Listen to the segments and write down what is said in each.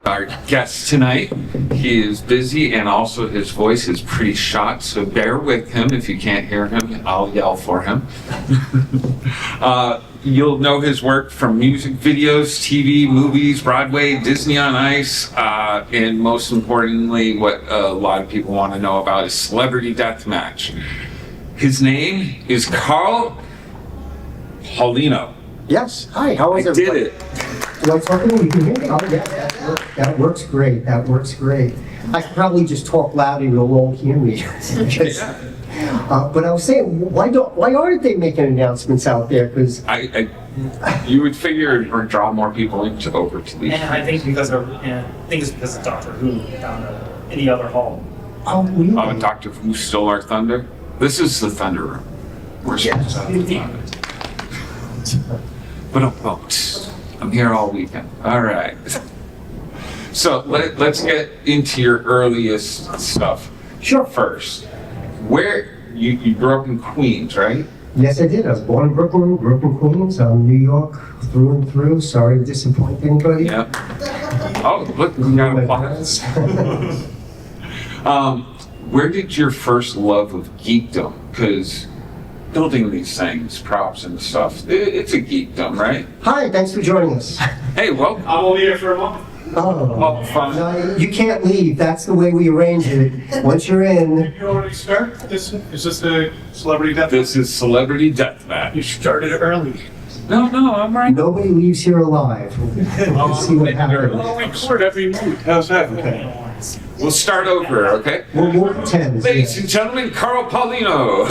Our guest tonight, he is busy and also his voice is pretty shot, so bear with him. If you can't hear him, I'll yell for him. You'll know his work from music videos, TV, movies, Broadway, Disney on Ice, and most importantly, what a lot of people want to know about is Celebrity Deathmatch. His name is Carl Paolino. Yes. Hi, how is everybody? I did it. Am I talking to you? You can hear me? Oh, yeah, that works great. That works great. I could probably just talk louder and you'll all hear me. But I was saying, why aren't they making announcements out there? Because you would figure it would draw more people over to these. And I think because of Doctor Who down in the other hall. Oh, really? Oh, Doctor Who stole our thunder? This is the Thunder Room. We're supposed to have the thunder. But I'm here all weekend. All right. So let's get into your earliest stuff. Sure. First, where you grew up in Queens, right? Yes, I did. I was born in Brooklyn, grew up in Queens, New York through and through. Sorry to disappoint anybody. Yeah. Oh, look, we got a applause. Where did your first love of geekdom? Because building these things, props and stuff, it's a geekdom, right? Hi, thanks for joining us. Hey, well, I'm only here for a month. Oh, well, fun. no, you can't leave. That's the way we arrange it. Once you're in. Did you already start? Is this a Celebrity Deathmatch? This is Celebrity Deathmatch. You started early. No, I'm right. Nobody leaves here alive. We'll see what happens. I'll record every move. How's that? Okay. We'll start over, okay? We'll pretend. Ladies and gentlemen, Carl Paolino.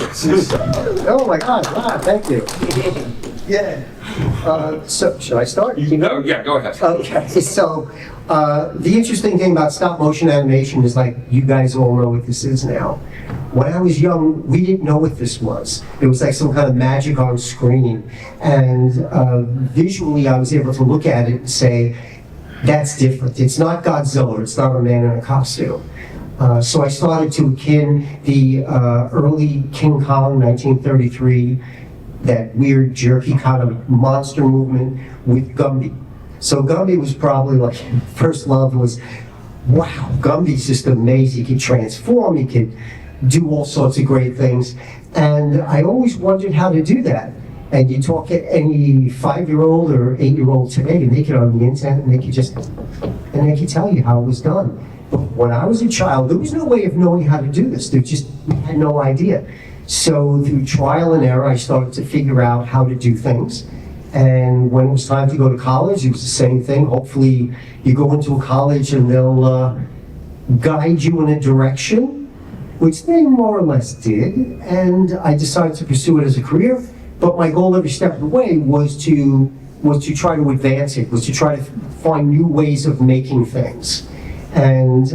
Oh my God! Wow, thank you. Yeah. So should I start? Oh, yeah, go ahead. Okay. So the interesting thing about stop motion animation is, like, you guys all know what this is now. When I was young, we didn't know what this was. It was like some kind of magic on screen, and visually, I was able to look at it and say, that's different. It's not Godzilla. It's not a man in a costume. So I started to akin the early King Kong, 1933, that weird, jerky kind of monster movement with Gumby. So Gumby was probably like, first love was, wow, Gumby's just amazing. He could transform, he could do all sorts of great things. And I always wondered how to do that. And you talk to any 5-year-old or 8-year-old today, and they get on the internet and they can tell you how it was done. But when I was a child, there was no way of knowing how to do this. We had no idea. So through trial and error, I started to figure out how to do things. And when it was time to go to college, it was the same thing. Hopefully you go into a college and they'll guide you in a direction, which they more or less did. And I decided to pursue it as a career. But my goal every step of the way was to try to advance it, was to try to find new ways of making things. And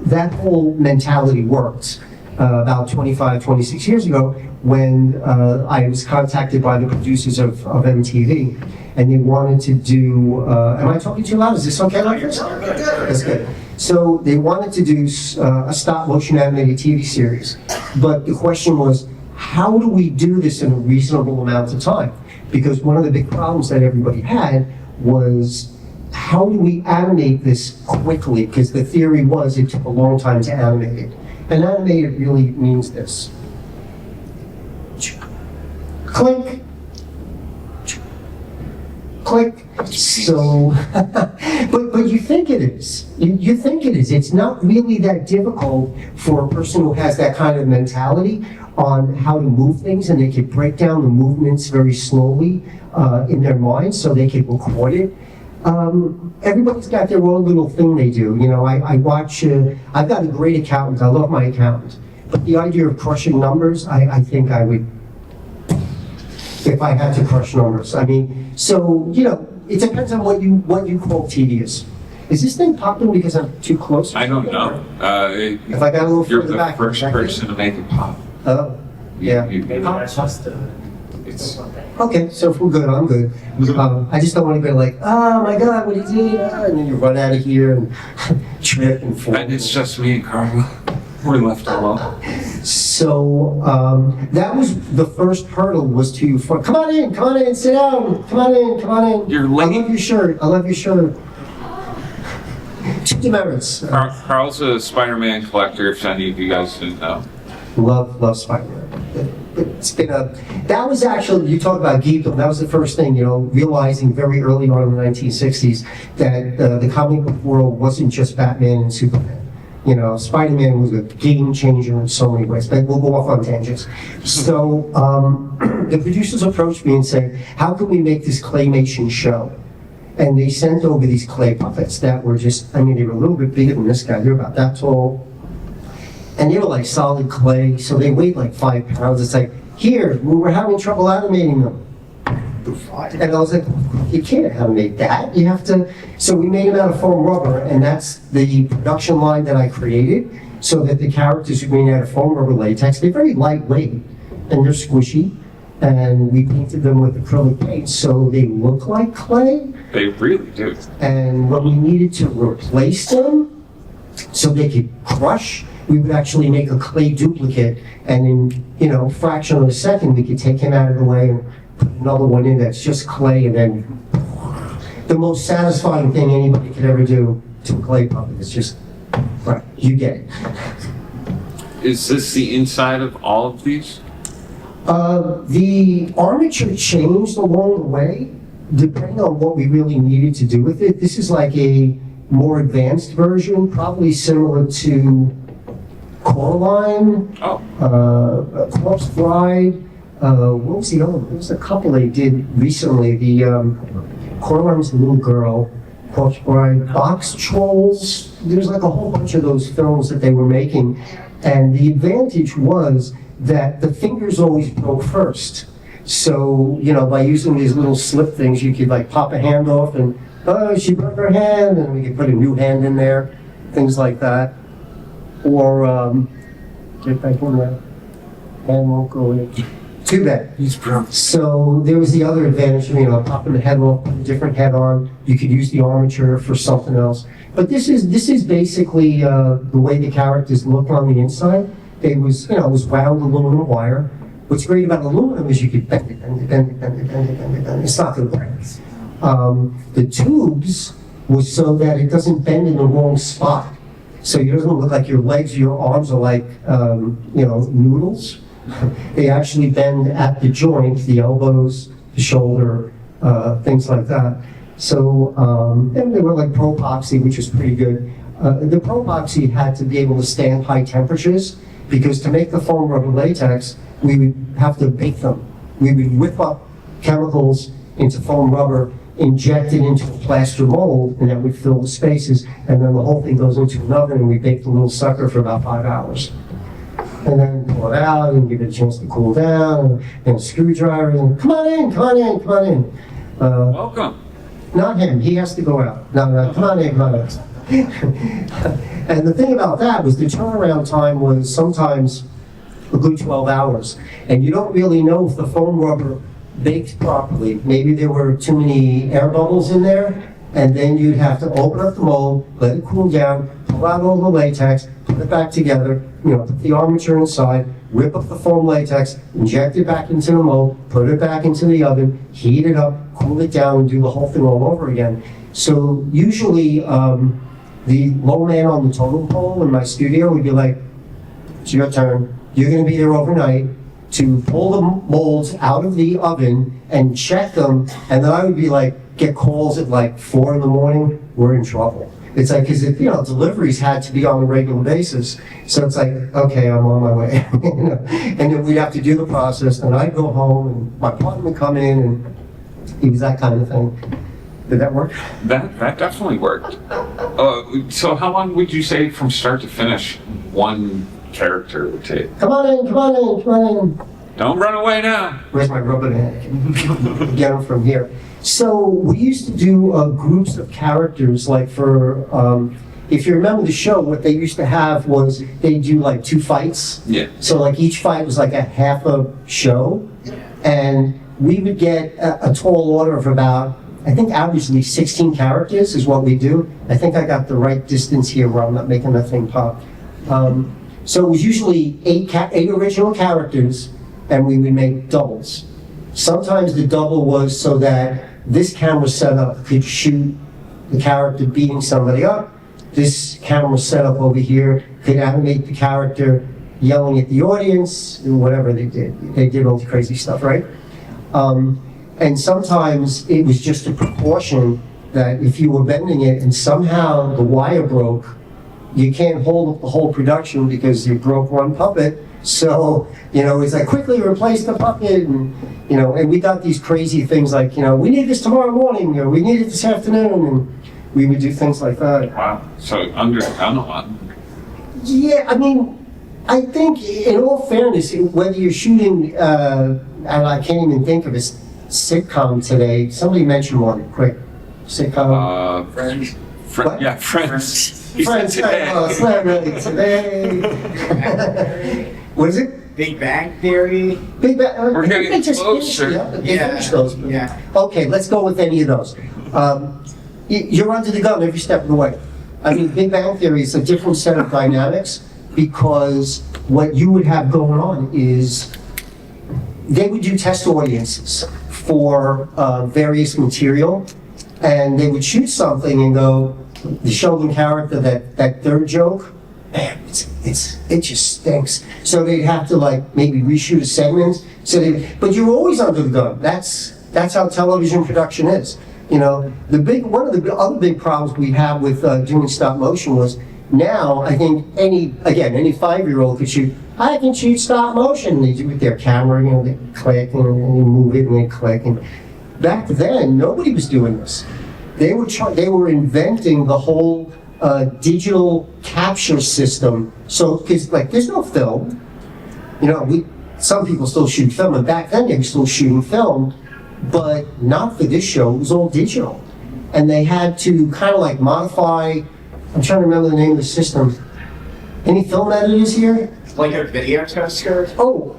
that whole mentality worked about 25, 26 years ago when I was contacted by the producers of MTV, and they wanted to do, am I talking too loud? Is this okay like this? That's good. So they wanted to do a stop motion animated TV series. But the question was, how do we do this in a reasonable amount of time? Because one of the big problems that everybody had was, how do we animate this quickly? Because the theory was it took a long time to animate it. And animated really means this. Click. Click. So, but you think it is. You think it is. It's not really that difficult for a person who has that kind of mentality on how to move things, and they could break down the movements very slowly in their minds so they could record it. Everybody's got their own little thing they do. You know, I watch, I've got a great accountant. I love my accountant. But the idea of crushing numbers, I think I would, if I had to crush numbers. I mean, so, you know, it depends on what you call tedious. Is this thing popping because I'm too close? I don't know. If I got a little you're further the back. first person to make it pop. Oh, yeah. Maybe that's just It's Okay, so if we're good, I'm good. I just don't want to go like, oh my God, what did you do? And then you run out of here and trip and fall. and it's just me and Carl. We're left alone. So that was the first hurdle, was to, come on in, sit down, come on in. You're I late. love your shirt, Two demerits. Carl's a Spider-Man collector, if any of you guys didn't know. Love Spider-Man. It's been that was actually, you talk about geekdom, that was the first thing, realizing very early on in the 1960s that the comic book world wasn't just Batman and Superman. Spider-Man was a game changer in so many ways, but we'll go off on tangents. So the producers approached me and said, how can we make this claymation show? And they sent over these clay puppets that were just, they were a little bit bigger than this guy. They were about that tall. And they were like solid clay, so they weighed like 5 pounds. It's like, here, we were having trouble animating them. And I was like, you can't animate that. You have to. So we made them out of foam rubber, and that's the production line that I created, so that the characters are made out of foam rubber latex. They're very lightweight, and they're squishy. And we painted them with acrylic paint, so they look like clay. They really do. And when we needed to replace them, so they could crush, we would actually make a clay duplicate, and in a fraction of a second we could take him out of the way and put another one in that's just clay, and then the most satisfying thing anybody could ever do to a clay puppet is just, right, you get it. Is this the inside of all of these? The armature changed along the way, depending on what we really needed to do with it. This is like a more advanced version, probably similar to Coraline, Corpse Bride. What was the other one? There was a couple they did recently. The Coraline was a little girl. Corpse Bride, Box Trolls. There's like a whole bunch of those films that they were making, and the advantage was that the fingers always broke first. So by using these little slip things, you could like pop a hand off, and she broke her hand, and we could put a new hand in there, things like that. Or get back in there, hand won't go in. Too bad. He's broke. So there was the other advantage of popping the head off, put a different head on. You could use the armature for something else. But this is basically the way the characters look on the inside. It was wound aluminum wire. What's great about aluminum is you could bend it. It's not going to break. The tubes was so that it doesn't bend in the wrong spot. So it doesn't look like your legs or your arms are like, noodles. They actually bend at the joint, the elbows, the shoulder, things like that. So, and they were like Propoxy, which was pretty good. The Propoxy had to be able to stand high temperatures, because to make the foam rubber latex, we would have to bake them. We would whip up chemicals into foam rubber, inject it into a plaster mold, and that would fill the spaces, and then the whole thing goes into an oven, and we bake the little sucker for about 5 hours. And then pull it out and give it a chance to cool down, and a screwdriver, and come on in. Welcome. Not him, he has to go out. No, come on in. And the thing about that was the turnaround time was sometimes a good 12 hours. And you don't really know if the foam rubber baked properly. Maybe there were too many air bubbles in there, and then you'd have to open up the mold, let it cool down, pull out all the latex, put it back together, put the armature inside, whip up the foam latex, inject it back into the mold, put it back into the oven, heat it up, cool it down, and do the whole thing all over again. So usually the low man on the totem pole in my studio would be like, it's your turn, you're going to be there overnight to pull the molds out of the oven and check them, and then I would be like, get calls at like 4 in the morning, we're in trouble. It's like, because deliveries had to be on a regular basis, so it's like, okay, I'm on my way. And then we'd have to do the process, and I'd go home, and my partner would come in, and it was that kind of thing. Did that work? That definitely worked. So how long would you say from start to finish one character would take? Come on in. Don't run away now. Where's my rubber band? Get them from here. So we used to do groups of characters, like for, if you remember the show, what they used to have was they do like 2 fights. Yeah. So like each fight was like a half a show. And we would get a tall order of about, I think averagely 16 characters is what we do. I think I got the right distance here where I'm not making that thing pop. So it was usually 8 original characters, and we would make doubles. Sometimes the double was so that this camera setup could shoot the character beating somebody up, this camera setup over here could animate the character yelling at the audience, or whatever they did. They did all the crazy stuff, right? And sometimes it was just a precaution that if you were bending it and somehow the wire broke, you can't hold up the whole production because you broke one puppet. So, it's like quickly replace the puppet, and and we got these crazy things like, we need this tomorrow morning, or we need it this afternoon, and we would do things like that. Wow. So under a lot. Yeah, I mean, I think in all fairness, whether you're shooting, and I can't even think of a sitcom today, somebody mentioned one quick sitcom. Friends. What? Yeah, Friends. He said Friends, today. it's not really today. What is it? Big Bang Theory. Big Bang. We're getting they just closer. finished, they finished those. Yeah. Okay, let's go with any of those. You're under the gun every step of the way. I mean, Big Bang Theory is a different set of dynamics because what you would have going on is they would do test audiences for various material, and they would shoot something and go, the Sheldon character, that third joke, man, it just stinks. So they'd have to maybe reshoot a segment. But you're always under the gun. That's how television production is. One of the other big problems we have with doing stop motion was now I think any 5-year-old could shoot. I can shoot stop motion. They do it with their camera, they click and they move it and they click. And back then, nobody was doing this. They were inventing the whole digital capture system. So, because there's no film. Some people still shoot film, and back then they were still shooting film, but not for this show. It was all digital, and they had to kind of modify. I'm trying to remember the name of the system. Any film editors here? Like a video toaster? Oh,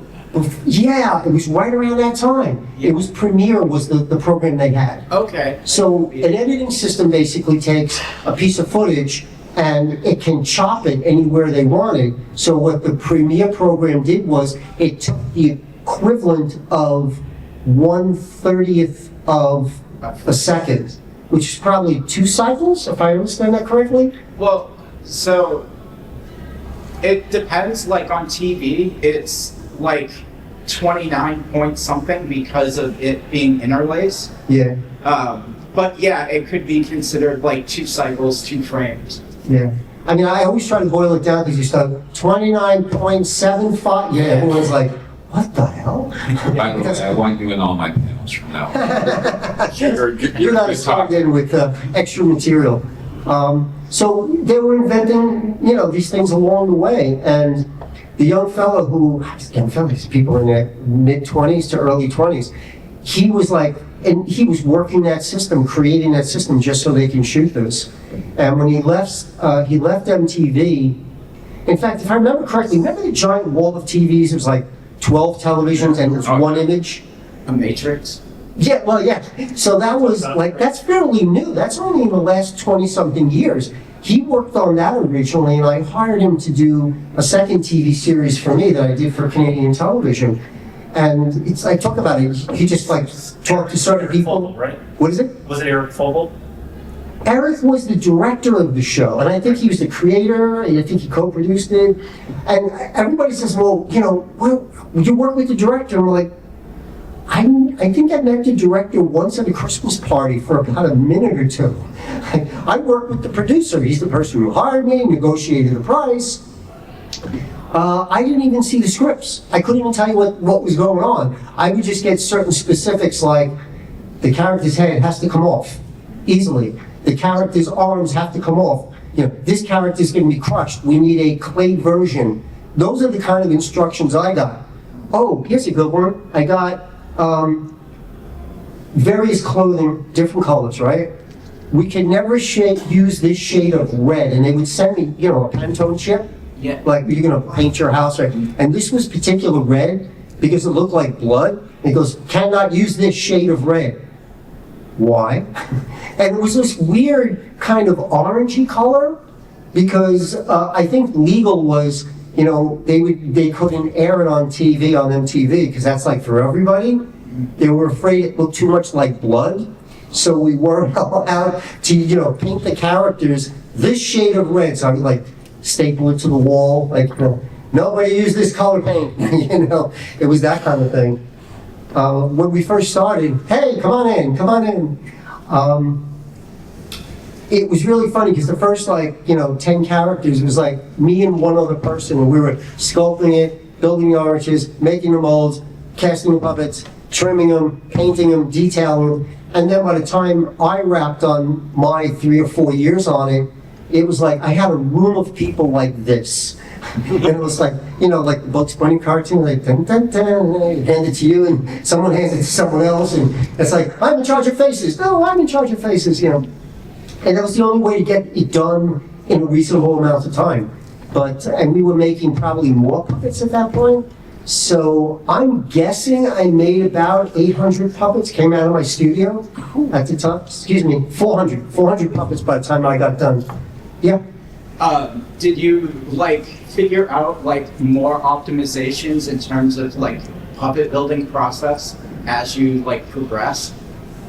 yeah, it was right around that time. It was Premiere was the program they had. Okay. So an editing system basically takes a piece of footage and it can chop it anywhere they wanted. So what the Premiere program did was it took the equivalent of 1/30th of a second, which is probably 2 cycles, if I understand that correctly. Well, so it depends. On TV, it's 29 point something because of it being interlaced. Yeah, But yeah, it could be considered 2 cycles, 2 frames. yeah. I mean, I always try to boil it down because you start 29.75. Yeah, everyone's like, what the hell? By the way, I want you in all my panels from now on. You're not plugged in with extra material. So they were inventing, these things along the way. And the young fellow these people in their mid-20s to early 20s, he was he was working that system, creating that system just so they can shoot this. And when he left MTV, in fact, if I remember correctly, remember the giant wall of TVs? It was 12 televisions and it was one image? A Matrix? Yeah, well, yeah. So that was that's fairly new. That's only in the last 20-something years. He worked on that originally, and I hired him to do a second TV series for me that I did for Canadian television. And I talk about it. He just talked to certain people. Fogel, right? What is it? Was it Eric Fogel? Eric was the director of the show, and I think he was the creator, and I think he co-produced it. And everybody says, well, you work with the director. And we're like, I think I met the director once at a Christmas party for about a minute or two. I worked with the producer. He's the person who hired me, negotiated the price. I didn't even see the scripts. I couldn't even tell you what was going on. I would just get certain specifics like the character's head has to come off easily. The character's arms have to come off. This character's going to be crushed. We need a clay version. Those are the kind of instructions I got. Oh, here's a good one. I got various clothing, different colors, right? We can never use this shade of red. And they would send me, a Pantone chip. Yeah. You're gonna paint your house, right? And this was particular red because it looked like blood. And it goes, cannot use this shade of red. Why? And it was this weird kind of orangey color because I think legal was, they couldn't air it on TV, on MTV, because that's for everybody. They were afraid it looked too much like blood. So we weren't allowed to, paint the characters this shade of red. So I would like staple it to the wall, like, nobody use this color paint, you know, it was that kind of thing. When we first started, hey, come on in, come on in. It was really funny because the first 10 characters, it was like me and one other person, and we were sculpting it, building the arches, making the molds, casting the puppets, trimming them, painting them, detailing them. And then by the time I wrapped on my 3 or 4 years on it, it was like I had a room of people like this. And it was like, like the Bugs Bunny cartoon, like, dun, dun, dun, and hand it to you, and someone hands it to someone else, and it's like, I'm in charge of faces. No, I'm in charge of faces, And that was the only way to get it done in a reasonable amount of time. And we were making probably more puppets at that point. So I'm guessing I made about 800 puppets, came out of my studio at the time. 400 puppets by the time I got done. Yeah. Did you figure out more optimizations in terms of puppet building process as you progress?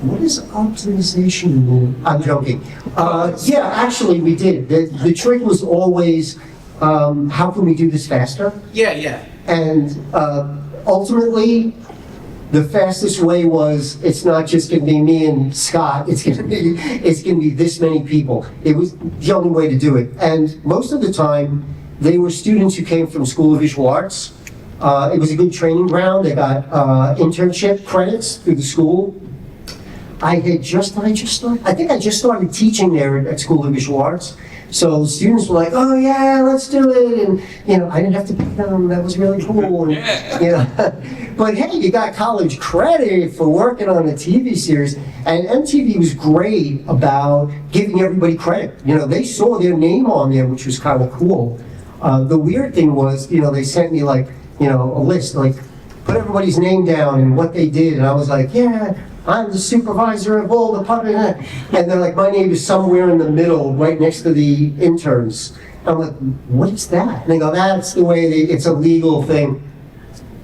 What does optimization mean? I'm joking. Yeah, actually we did. The trick was always, how can we do this faster? Yeah. And ultimately, the fastest way was, it's not just gonna be me and Scott, it's gonna be this many people. It was the only way to do it. And most of the time, they were students who came from School of Visual Arts. It was a good training ground. They got internship credits through the school. I think I just started teaching there at School of Visual Arts. So students were like, oh yeah, let's do it. And, I didn't have to pay them. That was really cool. And, but hey, you got college credit for working on a TV series. And MTV was great about giving everybody credit. They saw their name on there, which was kind of cool. The weird thing was, they sent me a list, put everybody's name down and what they did. And I was like, yeah, I'm the supervisor of all the puppet. And they're like, my name is somewhere in the middle, right next to the interns. I'm like, what is that? And they go, that's the way it's a legal thing.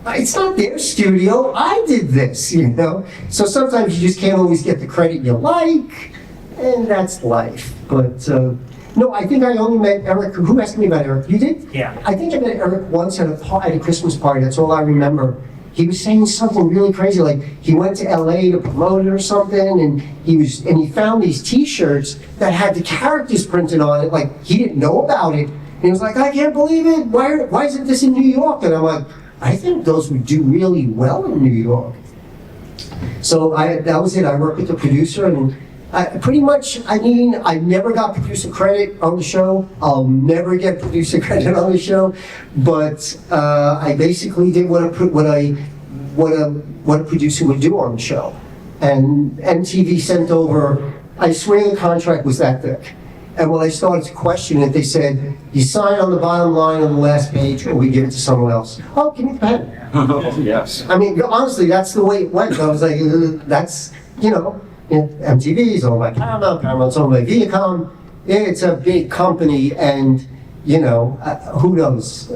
It's not their studio, I did this, So sometimes you just can't always get the credit you like, and that's life. But no, I think I only met Eric. Who asked me about Eric? You did? Yeah. I think I met Eric once at a Christmas party, that's all I remember. He was saying something really crazy, like he went to LA to promote it or something, and he found these T-shirts that had the characters printed on it, like he didn't know about it. And he was like, I can't believe it. Why isn't this in New York? And I'm like, I think those would do really well in New York. So that was it. I worked with the producer, and I never got producer credit on the show. I'll never get producer credit on the show, but I basically did what a producer would do on the show. And MTV sent over, I swear the contract was that thick. And when I started to question it, they said, you sign on the bottom line on the last page, or we give it to someone else. Oh, give me the pen. Yes. I mean, honestly, that's the way it went. I was like, that's, MTV is owned by Paramount, Paramount's owned by Viacom. It's a big company, and, who knows?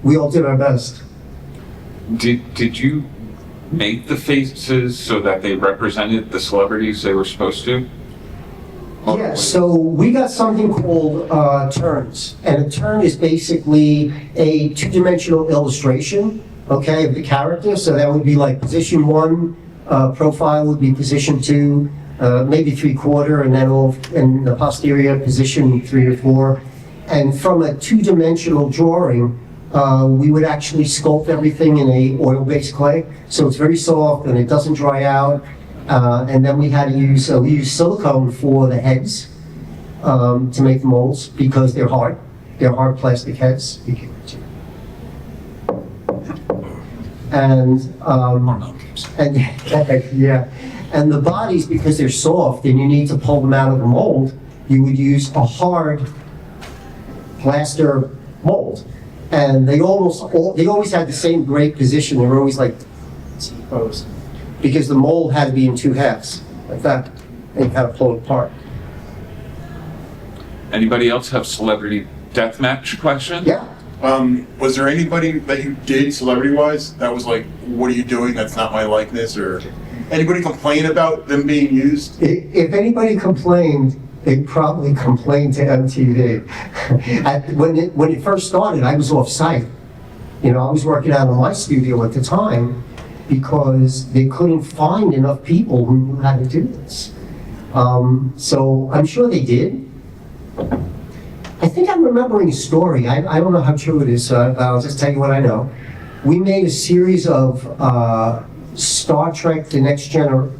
We all did our best. Did you make the faces so that they represented the celebrities they were supposed to? Yeah, so we got something called turns, and a turn is basically a two-dimensional illustration, okay, of the character. So that would be like position 1, profile would be position 2, maybe 3/4, and then in the posterior position 3 or 4. And from a two-dimensional drawing, we would actually sculpt everything in a oil-based clay, so it's very soft and it doesn't dry out. And then we had to use silicone for the heads to make the molds because they're hard. They're hard plastic heads. And yeah, and the bodies, because they're soft and you need to pull them out of the mold, you would use a hard plaster mold. And they always had the same great position. They were always like T-pose. Because the mold had to be in 2 halves, like that, and you had to pull it apart. Anybody else have Celebrity Deathmatch question? Yeah. Was there anybody that you did celebrity-wise that was like, what are you doing? That's not my likeness, or anybody complain about them being used? If anybody complained, they probably complained to MTV. When it first started, I was off site. You know, I was working out of my studio at the time because they couldn't find enough people who knew how to do this. So I'm sure they did. I think I'm remembering a story. I don't know how true it is, so I'll just tell you what I know. We made a series of Star Trek: The Next Generation.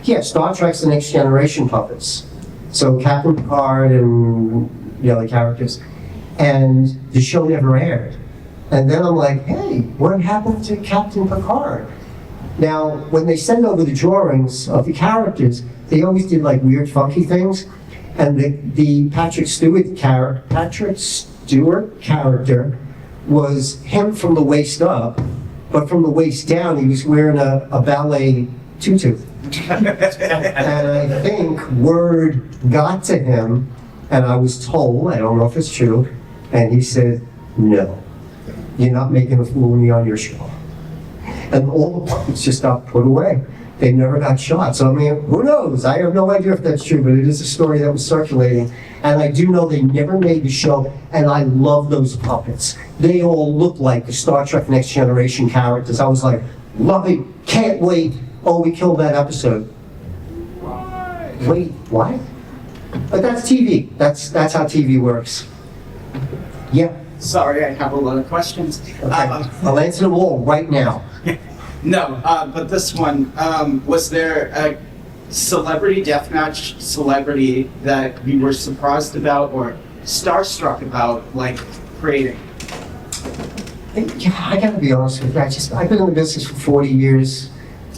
Yeah, Star Trek's The Next Generation puppets. So Captain Picard and the other characters. And the show never aired. And then I'm like, hey, what happened to Captain Picard? Now, when they send over the drawings of the characters, they always did like weird, funky things. And the Patrick Stewart character was him from the waist up, but from the waist down, he was wearing a ballet tutu. And I think word got to him, and I was told, I don't know if it's true, and he said, no, you're not making a fool of me on your show. And all the puppets just got put away. They never got shot. So I mean, who knows? I have no idea if that's true, but it is a story that was circulating. And I do know they never made the show, and I love those puppets. They all look like the Star Trek Next Generation characters. I was like, love it, can't wait. Oh, we killed that episode. Wait, what? But that's TV. That's how TV works. Yeah. Sorry, I have a lot of questions. Okay. I'll answer them all right now. No, but this one, was there a Celebrity Deathmatch celebrity that you were surprised about or starstruck about, like, creating? Yeah, I gotta be honest with you. I've been in the business for 40 years.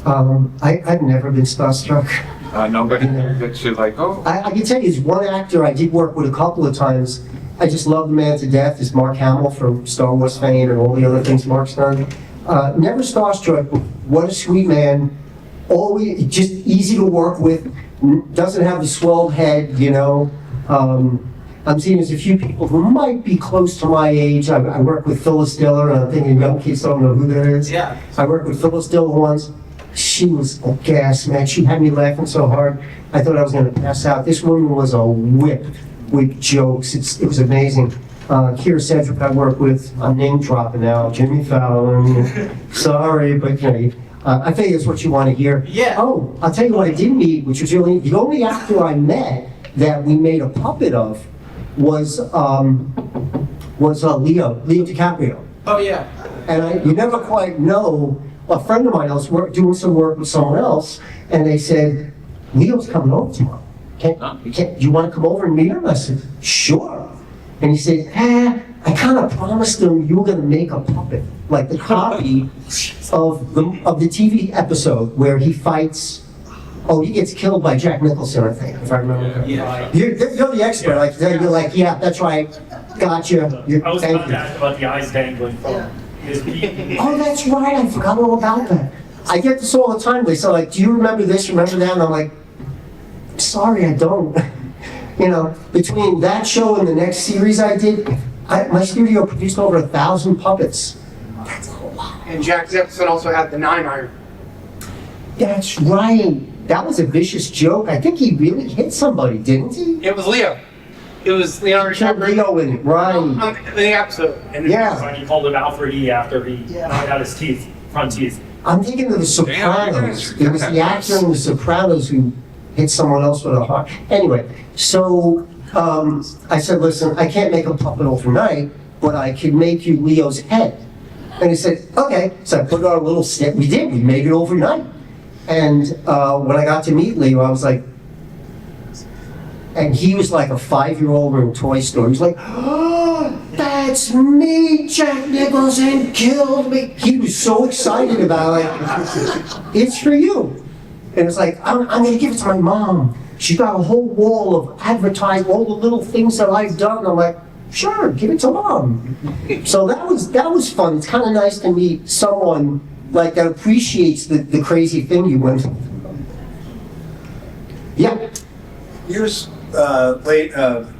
I've never been starstruck. Nobody that you're like, oh. I can tell you, there's one actor I did work with a couple of times. I just love the man to death. Is Mark Hamill from Star Wars fame and all the other things Mark's done. Never starstruck, but what a sweet man. Always just easy to work with. Doesn't have the swelled head, you know. I'm seeing there's a few people who might be close to my age. I work with Phyllis Diller, and I'm thinking young kids don't know who that is. Yeah. I worked with Phyllis Diller once. She was a gas, man. She had me laughing so hard, I thought I was going to pass out. This woman was a whip with jokes. It was amazing. Kira Cedric I work with, I'm name dropping now, Jimmy Fallon. Sorry, but you know, I think that's what you want to hear. Yeah. Oh, I'll tell you what I did meet, which was really, the only actor I met that we made a puppet of was Leo DiCaprio. Oh, yeah. And you never quite know. A friend of mine, I was doing some work with someone else, and they said, Leo's coming over tomorrow. Do you want to come over and meet him? I said, sure. And he said, I kind of promised him you were going to make a puppet, like the copy of the TV episode where he fights. Oh, he gets killed by Jack Nicholson, I think, if I remember. Yeah. You're the expert. Like you're like, yeah, that's right. Gotcha. I was Thank about to you. ask about the eyes dangling from his peak. Oh, that's right. I forgot all about that. I get this all the time. They say, like, do you remember this, remember that? And I'm like, sorry, I don't. You know, between that show and the next series I did, my studio produced over 1,000 puppets. That's a lot. And Jack Nicholson also had the 9-iron. That's right. That was a vicious joke. I think he really hit somebody, didn't he? It was Leo. It was Leonardo Chuck DiCaprio. Leo in it, right. In the episode. And Yeah. when he called him Alfred E after he knocked out his teeth, front teeth. I'm thinking of The Sopranos. It was the actor in The Sopranos who hit someone else with a heart. Anyway, so I said, listen, I can't make a puppet overnight, but I can make you Leo's head. And he said, okay. So I put on a little stick. We did. We made it overnight. And when I got to meet Leo, I was like, and he was like a 5-year-old in a toy store. He's like, oh, that's me, Jack Nicholson killed me. He was so excited about it. Like, it's for you. And it's like, I'm going to give it to my mom. She got a whole wall of advertising, all the little things that I've done. I'm like, sure, give it to mom. So that was fun. It's kind of nice to meet someone like that appreciates the crazy thing you went through. Yeah. Years late,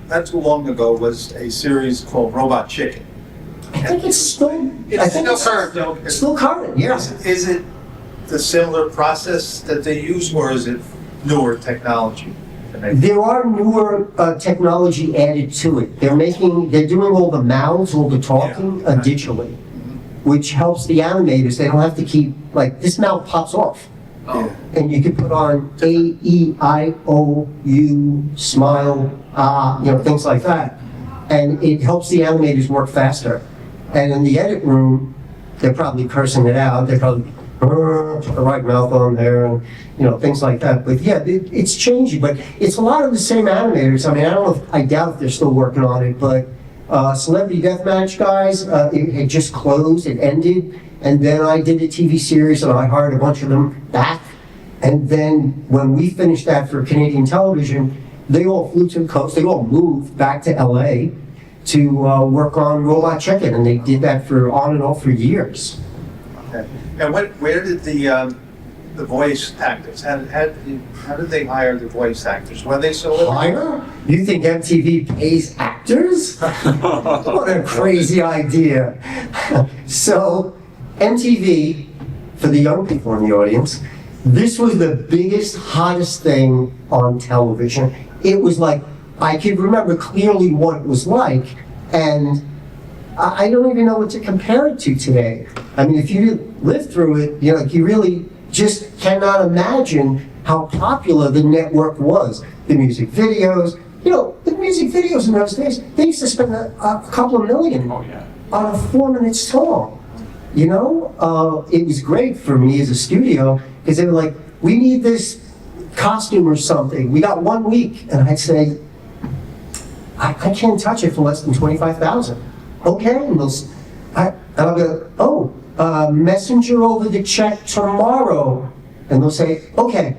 not too long ago, was a series called Robot Chicken. I think it's still. It's still current. It's still current. Yeah. Is it the similar process that they use, or is it newer technology? There are newer technology added to it. They're doing all the mouths, all the talking digitally, which helps the animators. They don't have to keep, like, this mouth pops off. Oh. And you can put on A, E, I, O, U, smile, things like that. And it helps the animators work faster. And in the edit room, they're probably cursing it out. They're probably, put the right mouth on there, and, things like that. But yeah, it's changing, but it's a lot of the same animators. I mean, I doubt if they're still working on it, but Celebrity Deathmatch guys, it had just closed, it ended. And then I did a TV series, and I hired a bunch of them back. And then when we finished that for Canadian television, they all flew to the coast. They all moved back to LA to work on Robot Chicken, and they did that for on and off for years. Okay. And where did the voice actors? How did they hire the voice actors? Were they so Hire? You think MTV pays actors? What a crazy idea. So MTV, for the young people in the audience, this was the biggest, hottest thing on television. It was like, I could remember clearly what it was like, and I don't even know what to compare it to today. I mean, if you lived through it, you really just cannot imagine how popular the network was. The music videos, the music videos in those days, they used to spend a couple of million on a 4-minute song. It was great for me as a studio, because they were like, we need this costume or something. We got 1 week. And I'd say, I can't touch it for less than $25,000. Okay, and I'll go, messenger over the check tomorrow. And they'll say, okay.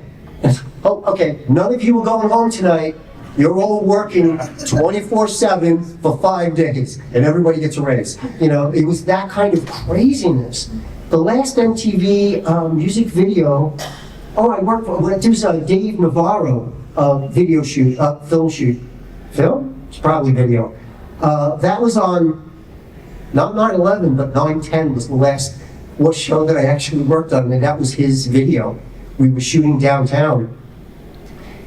Oh, okay, none of you are going home tonight. You're all working 24/7 for 5 days, and everybody gets a raise. It was that kind of craziness. The last MTV music video, I worked for, it was Dave Navarro video shoot, film shoot. Film? It's probably video. That was on, not 9/11, but 9/10 was the last show that I actually worked on, and that was his video. We were shooting downtown.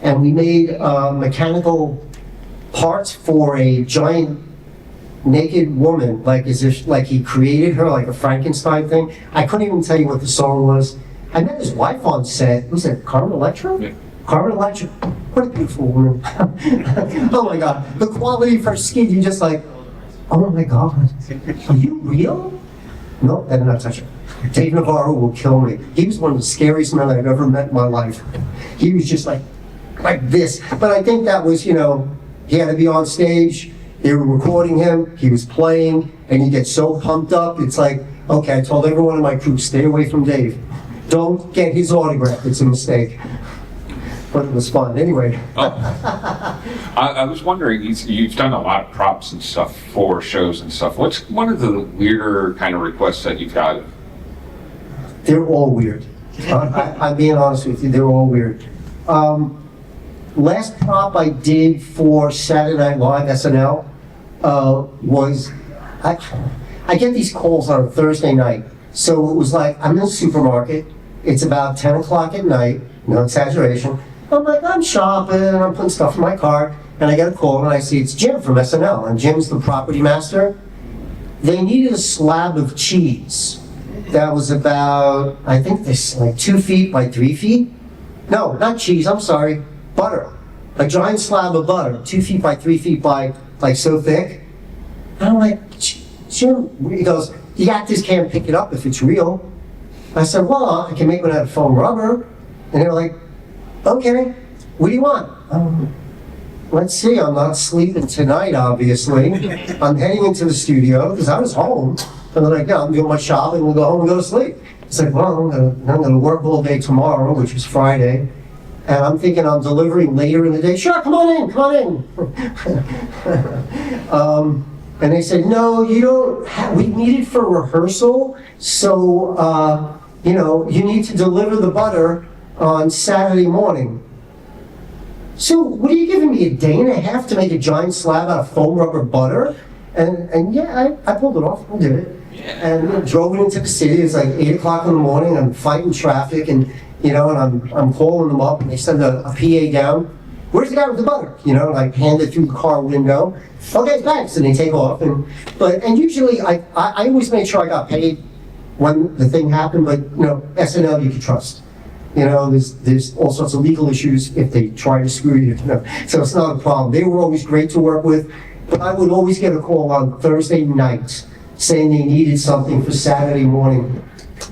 And we made mechanical parts for a giant naked woman, like as if he created her, like a Frankenstein thing. I couldn't even tell you what the song was. I met his wife on set. Was it Carmen Electra? Yeah. Carmen Electra. What a beautiful woman. Oh my God. The quality of her skin, you just like, oh my God. Are you real? No, I did not touch her. Dave Navarro will kill me. He was one of the scariest men I've ever met in my life. He was just like this. But I think that was, he had to be on stage. They were recording him. He was playing, and he gets so pumped up. It's like, okay, I told everyone in my crew, stay away from Dave. Don't get his autograph. It's a mistake. But it was fun. Anyway. I was wondering, you've done a lot of props and stuff for shows and stuff. What's one of the weirder kind of requests that you've got? They're all weird. I'm being honest with you. They're all weird. Last prop I did for Saturday Night Live SNL was, I get these calls on a Thursday night. So it was like, I'm in the supermarket. It's about 10 o'clock at night, no exaggeration. I'm like, I'm shopping, I'm putting stuff in my cart, and I get a call and I see it's Jim from SNL, and Jim's the property master. They needed a slab of cheese that was about, I think this, like 2 feet by 3 feet. No, not cheese, I'm sorry, butter. A giant slab of butter, 2 feet by 3 feet by, like so thick. And I'm like, Jim, he goes, the actors can't pick it up if it's real. I said, well, I can make one out of foam rubber. And they were like, okay, what do you want? Let's see, I'm not sleeping tonight, obviously. I'm heading into the studio, because I was home. And they're like, yeah, I'm doing my shopping, we'll go home and go to sleep. It's like, well, I'm gonna work all day tomorrow, which is Friday. And I'm thinking I'm delivering later in the day. Sure, come on in, come on in. And they said, no, you don't we need it for rehearsal. So, you need to deliver the butter on Saturday morning. So what are you giving me, a day and a half to make a giant slab out of foam rubber butter? And yeah, I pulled it off, I did it. And drove it into the city. It's like 8 o'clock in the morning, I'm fighting traffic, and and I'm calling them up, and they send a PA down, where's the guy with the butter? You know, like hand it through the car window. Okay, thanks, and they take off. And usually I always made sure I got paid when the thing happened, but you know, SNL you can trust. You know, there's all sorts of legal issues if they try to screw you, you know, so it's not a problem. They were always great to work with, but I would always get a call on Thursday night saying they needed something for Saturday morning,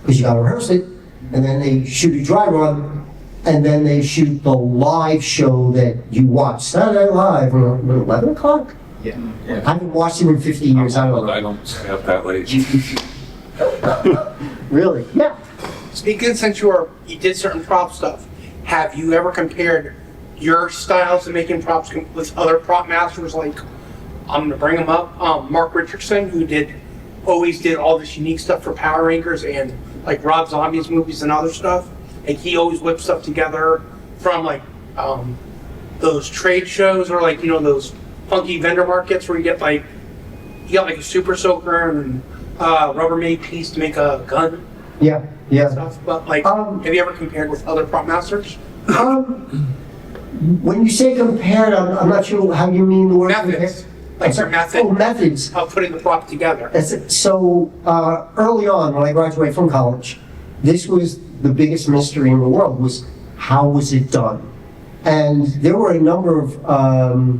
because you gotta rehearse it, and then they shoot a dry run, and then they shoot the live show that you watch, Saturday Night Live, around 11 o'clock? Yeah. I haven't watched it in 50 years, I don't I know. don't stay up that late. Really? Yeah. Speaking since you did certain prop stuff, have you ever compared your styles of making props with other prop masters? Like, I'm gonna bring them up. Mark Richardson, who always did all this unique stuff for Power Rangers and like Rob Zombie's movies and other stuff. Like he always whipped stuff together from like those trade shows or like, you know, those funky vendor markets where you got like a super soaker and Rubbermaid piece to make a gun Yeah, yeah. stuff. But like, Um, have you ever compared with other prop masters? When you say compared, I'm not sure how you mean the word Methods. compare. Like your method Oh, methods. of putting the prop together. So early on, when I graduated from college, this was the biggest mystery in the world, was how was it done? And there were a number of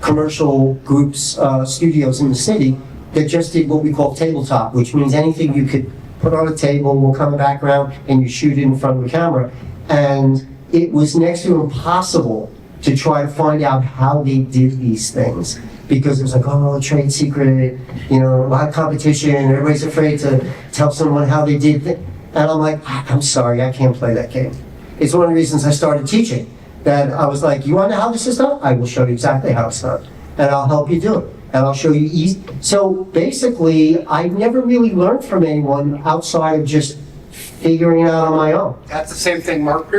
commercial groups, studios in the city that just did what we call tabletop, which means anything you could put on a table will come in the background and you shoot it in front of the camera. And it was next to impossible to try to find out how they did these things, because it was like, oh, a trade secret, you know, a lot of competition, everybody's afraid to tell someone how they did it. And I'm like, I'm sorry, I can't play that game. It's one of the reasons I started teaching, that I was like, you want to know how this is done? I will show you exactly how it's done, and I'll help you do it, and I'll show you easy. So basically, I never really learned from anyone outside of just figuring it out on my own. That's the same thing Mark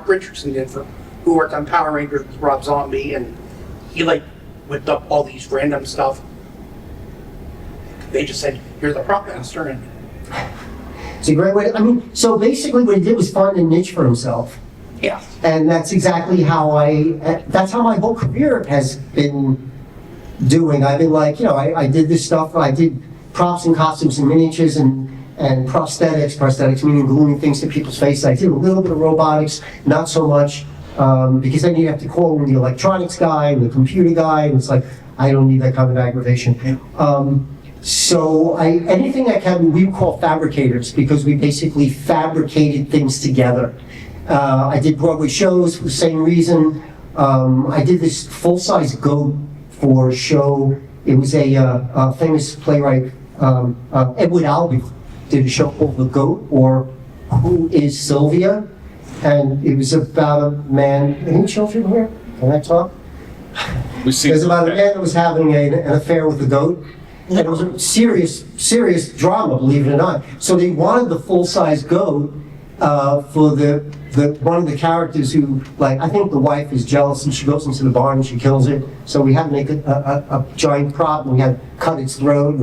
Richardson did who worked on Power Rangers with Rob Zombie, and he like whipped up all these random stuff. They just said, "You're the prop master," and It's a great way, so basically what he did was find a niche for himself. yeah, And that's exactly how that's how my whole career has been doing. I've been like, you know, I did this stuff, I did props and costumes and miniatures and prosthetics meaning gluing things to people's faces. I did a little bit of robotics, not so much, because then you have to call in the electronics guy and the computer guy, and it's like, I don't need that kind of aggravation. So anything I can, we call fabricators, because we basically fabricated things together. I did Broadway shows for the same reason. I did this full-size goat for a show. It was a famous playwright, Edward Albee, did a show called The Goat, or Who is Sylvia? And it was about a man, any children here? Can I talk? We see It was about a man that was having an affair with a goat. And it was a serious drama, believe it or not. So they wanted the full-size goat for the one of the characters who, like, I think the wife is jealous and she goes into the barn and she kills it. So we had to make a giant prop, and we had to cut its throat,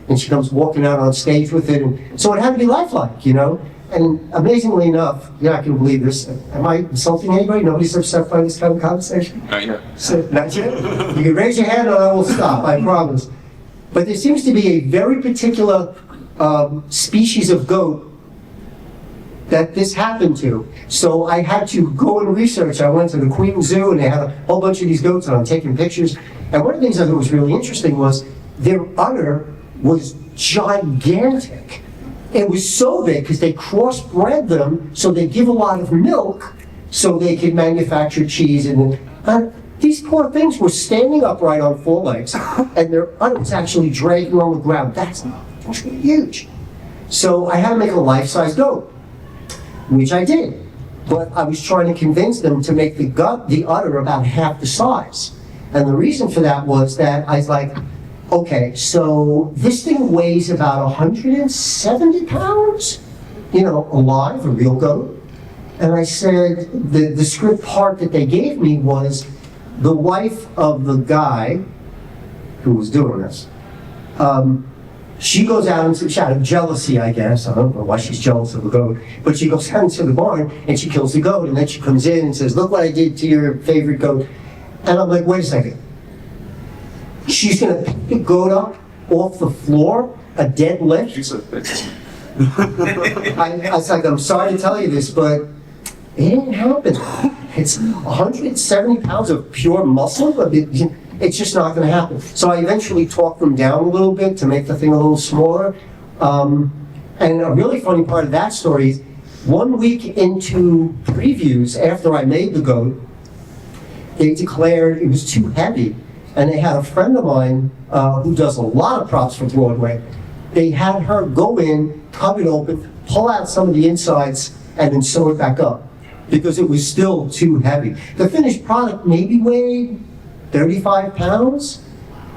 and she comes walking out on stage with it. And so it had to be lifelike, you know? And amazingly enough, you're not going to believe this. Am I insulting anybody? Nobody's upset by this kind of conversation? Not yet. So, not yet? You can raise your hand and I will stop, I promise. But there seems to be a very particular species of goat that this happened to. So I had to go and research. I went to the Queen Zoo and they had a whole bunch of these goats and I'm taking pictures. And one of the things I thought was really interesting was their udder was gigantic. It was so big because they crossbred them so they give a lot of milk so they could manufacture cheese. And these poor things were standing upright on four legs and their udder was actually dragging on the ground. That's huge. So I had to make a life-size goat, which I did. But I was trying to convince them to make the udder about half the size. And the reason for that was that I was like, okay, so this thing weighs about 170 pounds, you know, alive, a real goat. And I said, the script part that they gave me was the wife of the guy who was doing this. She goes out into, out of jealousy, I guess, I don't know why she's jealous of the goat, but she goes out into the barn and she kills the goat, and then she comes in and says, look what I did to your favorite goat. And I'm like, wait a second. She's gonna pick the goat up off the floor, a dead lift? I was like, I'm sorry to tell you this, but it didn't happen. It's 170 pounds of pure muscle, but it's just not gonna happen. So I eventually talked them down a little bit to make the thing a little smaller. And a really funny part of that story is, 1 week into previews, after I made the goat, they declared it was too heavy. And they had a friend of mine who does a lot of props for Broadway. They had her go in, cut it open, pull out some of the insides, and then sew it back up because it was still too heavy. The finished product maybe weighed 35 pounds.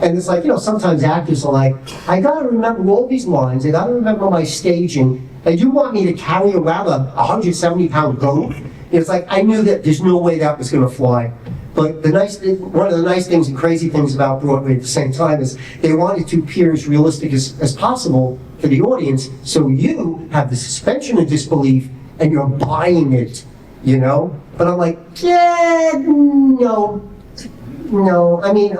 And it's like, sometimes actors are like, I gotta remember all these lines, I gotta remember my staging, and you want me to carry around a 170-pound goat? It's like, I knew that there's no way that was gonna fly. But one of the nice things and crazy things about Broadway at the same time is they wanted to appear as realistic as possible for the audience, so you have the suspension of disbelief and you're buying it, But I'm like, yeah, no. I mean,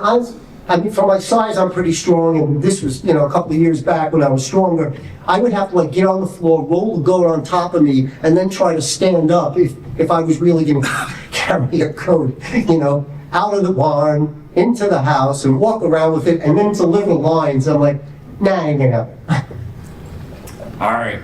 for my size, I'm pretty strong, and this was, a couple of years back when I was stronger. I would have to get on the floor, roll the goat on top of me, and then try to stand up if I was really going to carry a goat, out of the barn, into the house, and walk around with it, and then deliver lines. I'm like, nah, ain't gonna happen. All right.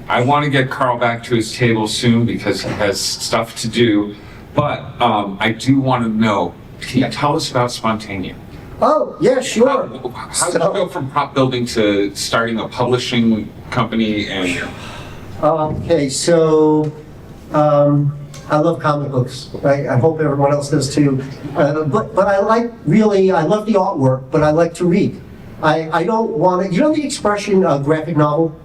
I want to get Carl back to his table soon because he has stuff to do, but I do want to know, can you tell us about Spontaneous? Oh, yeah, sure. How did you go from prop building to starting a publishing company? And Okay, so I love comic books. Right? I hope everyone else does too. But I love the artwork, but I like to read. I don't want to, the expression graphic novel?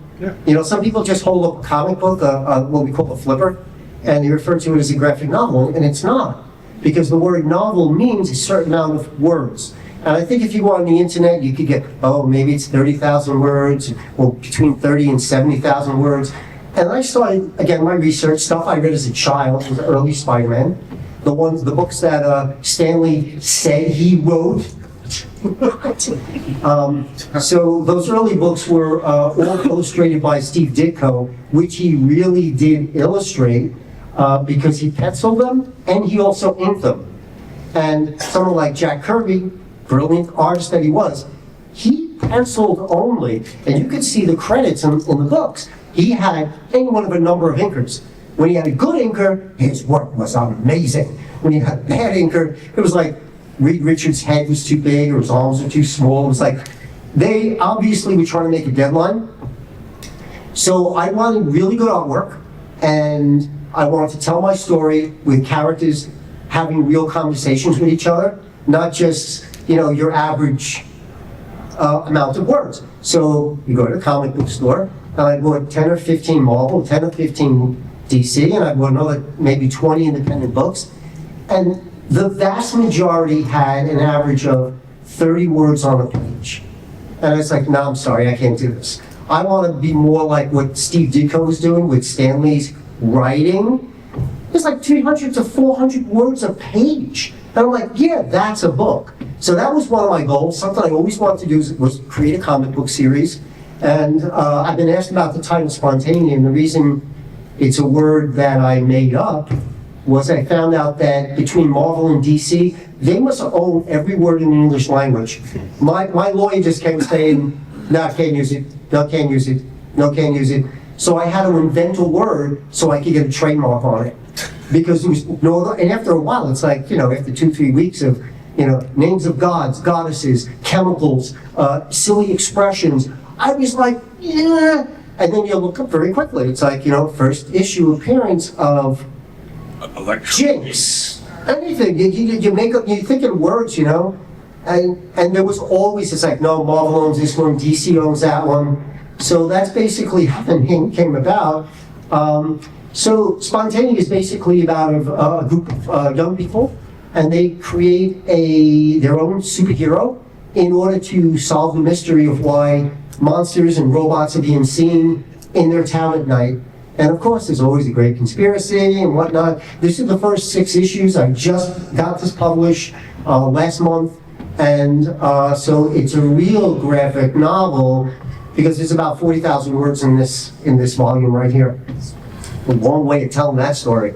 Yeah. Some people just hold up a comic book, what we call a flipper, and they refer to it as a graphic novel, and it's not. Because the word novel means a certain amount of words. And I think if you go on the internet, you could get, maybe it's 30,000 words, or between 30 and 70,000 words. And I started, again, my research, stuff I read as a child, was early Spider-Man. The books that Stanley said he wrote. So those early books were all illustrated by Steve Ditko, which he really did illustrate because he penciled them and he also inked them. And someone like Jack Kirby, brilliant artist that he was, he penciled only, and you could see the credits in the books. He had any one of a number of inkers. When he had a good inker, his work was amazing. When he had a bad inker, it was like Reed Richards' head was too big or his arms were too small. It was like, they obviously were trying to make a deadline. So I wanted really good artwork, and I wanted to tell my story with characters having real conversations with each other, not just, your average amount of words. So you go to the comic book store, and I bought 10 or 15 Marvel, 10 or 15 DC, and I bought another maybe 20 independent books. And the vast majority had an average of 30 words on a page. And it's like, no, I'm sorry, I can't do this. I want to be more like what Steve Ditko was doing with Stanley's writing. It's like 300 to 400 words a page. And I'm like, yeah, that's a book. So that was one of my goals. Something I always wanted to do was create a comic book series. And I've been asked about the title Spontaneous, and the reason it's a word that I made up was I found out that between Marvel and DC, they must own every word in the English language. My lawyer just kept saying, no, I can't use it, no, can't use it, no, can't use it. So I had to invent a word so I could get a trademark on it. Because there was no other, and after a while, it's like, after 2-3 weeks of, names of gods, goddesses, chemicals, silly expressions, I was like, yeah. And then you look up very quickly. It's like, first issue appearance of Jinx. Anything. You make up, you think in words, and there was always, it's like, no, Marvel owns this one, DC owns that one. So that's basically how the name came about. So Spontaneous is basically about a group of young people, and they create their own superhero in order to solve the mystery of why monsters and robots are being seen in their town at night. And of course, there's always a great conspiracy and whatnot. This is the first 6 issues. I just got this published last month. And so it's a real graphic novel because there's about 40,000 words in this volume right here. A long way of telling that story.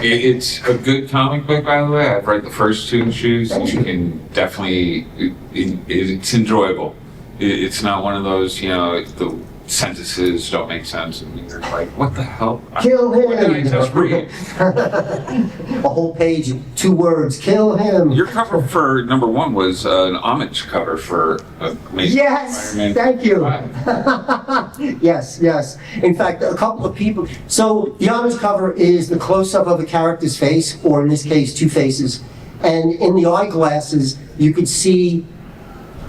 It's a good comic book, by the way. I've read the first 2 issues. You can definitely, it's enjoyable. It's not one of those, the sentences don't make sense and you're like, what the hell? Kill him! What did I just read? A whole page, 2 words, kill him! Your cover for number 1 was an homage cover for Amazing Yes! Spider-Man. Thank you! Wow. Yes. In fact, a couple of people, so the homage cover is the close-up of a character's face, or in this case, 2 faces, and in the eyeglasses, you could see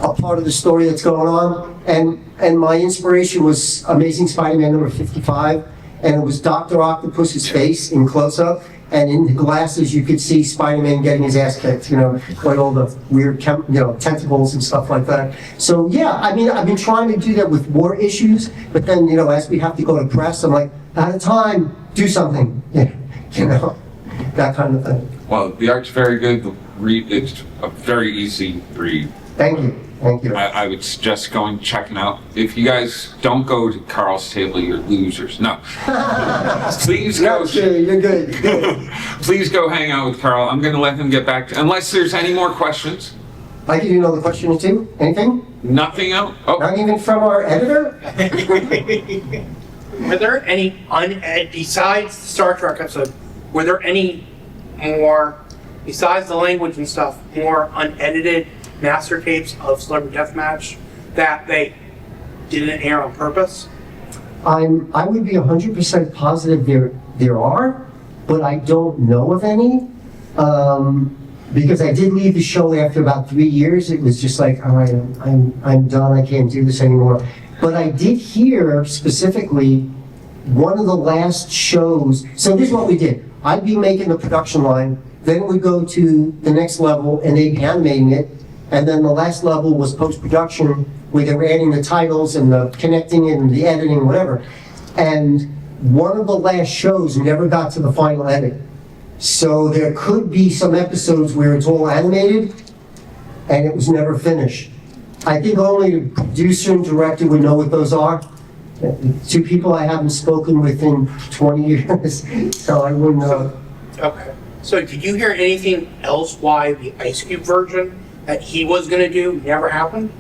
a part of the story that's going on, and my inspiration was Amazing Spider-Man number 55, and it was Dr. Octopus's face in close-up, and in the glasses you could see Spider-Man getting his ass kicked, like all the weird, tentacles and stuff like that. So yeah, I mean, I've been trying to do that with more issues, but then, as we have to go to press, I'm like, out of time, do something, that kind of thing. Well, the art's very good. It's a very easy read. Thank you. I would suggest going checking out. If you guys don't go to Carl's table, you're losers. No. Please go. No, sure, you're good. Please go hang out with Carl. I'm going to let him get back to, unless there's any more questions. I give you another question or two. Anything? Nothing else? Oh, Not even from our editor? Were there any besides the Star Trek episode, were there any more, besides the language and stuff, more unedited master tapes of Celebrity Deathmatch that they didn't air on purpose? I would be 100% positive there are, but I don't know of any. Because I did leave the show after about 3 years. It was just like, all right, I'm done. I can't do this anymore. But I did hear specifically one of the last shows. So this is what we did. I'd be making the production line, then we'd go to the next level and they'd be animating it. And then the last level was post-production where they were adding the titles and the connecting it and the editing, whatever. And one of the last shows never got to the final edit. So there could be some episodes where it's all animated and it was never finished. I think only the producer and director would know what those are. 2 people I haven't spoken with in 20 years, so I wouldn't know. Okay. So did you hear anything else why the Ice Cube version that he was going to do never happened?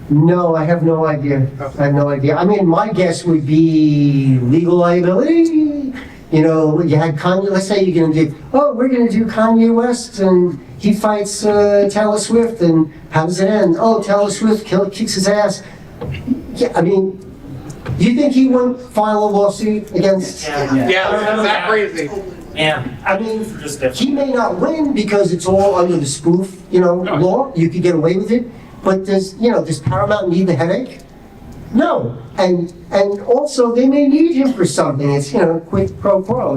No, I have no idea. I have no idea. I mean, my guess would be legal liability. You had Kanye, let's say you're going to do, we're going to do Kanye West and he fights Taylor Swift, and how does it end? Oh, Taylor Swift kicks his ass. Yeah, I mean, you think he wouldn't file a lawsuit against? Yeah, that's that crazy. And I mean, just different. he may not win because it's all under the spoof, law. You could get away with it, but does Paramount need the headache? No, and also they may need him for something. It's quid pro quo,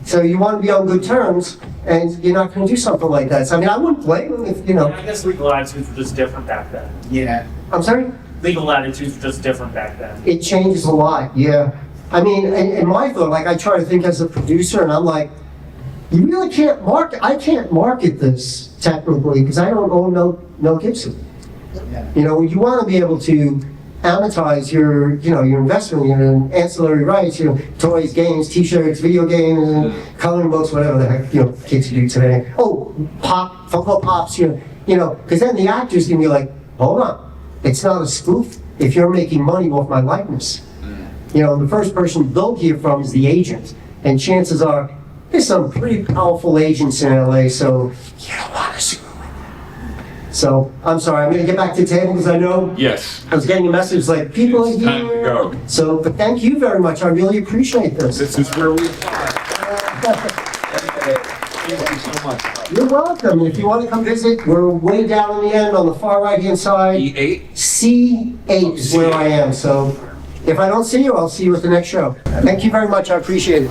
So you want to be on good terms, and you're not going to do something like that. So I mean, I wouldn't blame him if I guess legal attitudes were just different back then. Yeah. I'm sorry. Legal attitudes were just different back then. It changes a lot, yeah. I mean, and my thought, like I try to think as a producer, and I'm like, you really can't market. I can't market this technically because I don't own Mel Gibson. Yeah. You want to be able to amortize your investment, ancillary rights, toys, games, T-shirts, video games, coloring books, whatever the heck kids do today. Oh, Funko Pops, because then the actors can be like, hold on, it's not a spoof if you're making money off my likeness. The first person they'll hear from is the agent, and chances are there's some pretty powerful agents in LA, so you don't want to screw with them. So I'm sorry, I'm going to get back to the table because I know yes. I was getting a message like people are It's here. time to go. So, but thank you very much. I really appreciate this. This is where we are. Thank you so much. You're welcome. If you want to come visit, we're way down in the end on the far right-hand side. E8? C8 is where I am. So if I don't see you, I'll see you at the next show. Thank you very much. I appreciate it.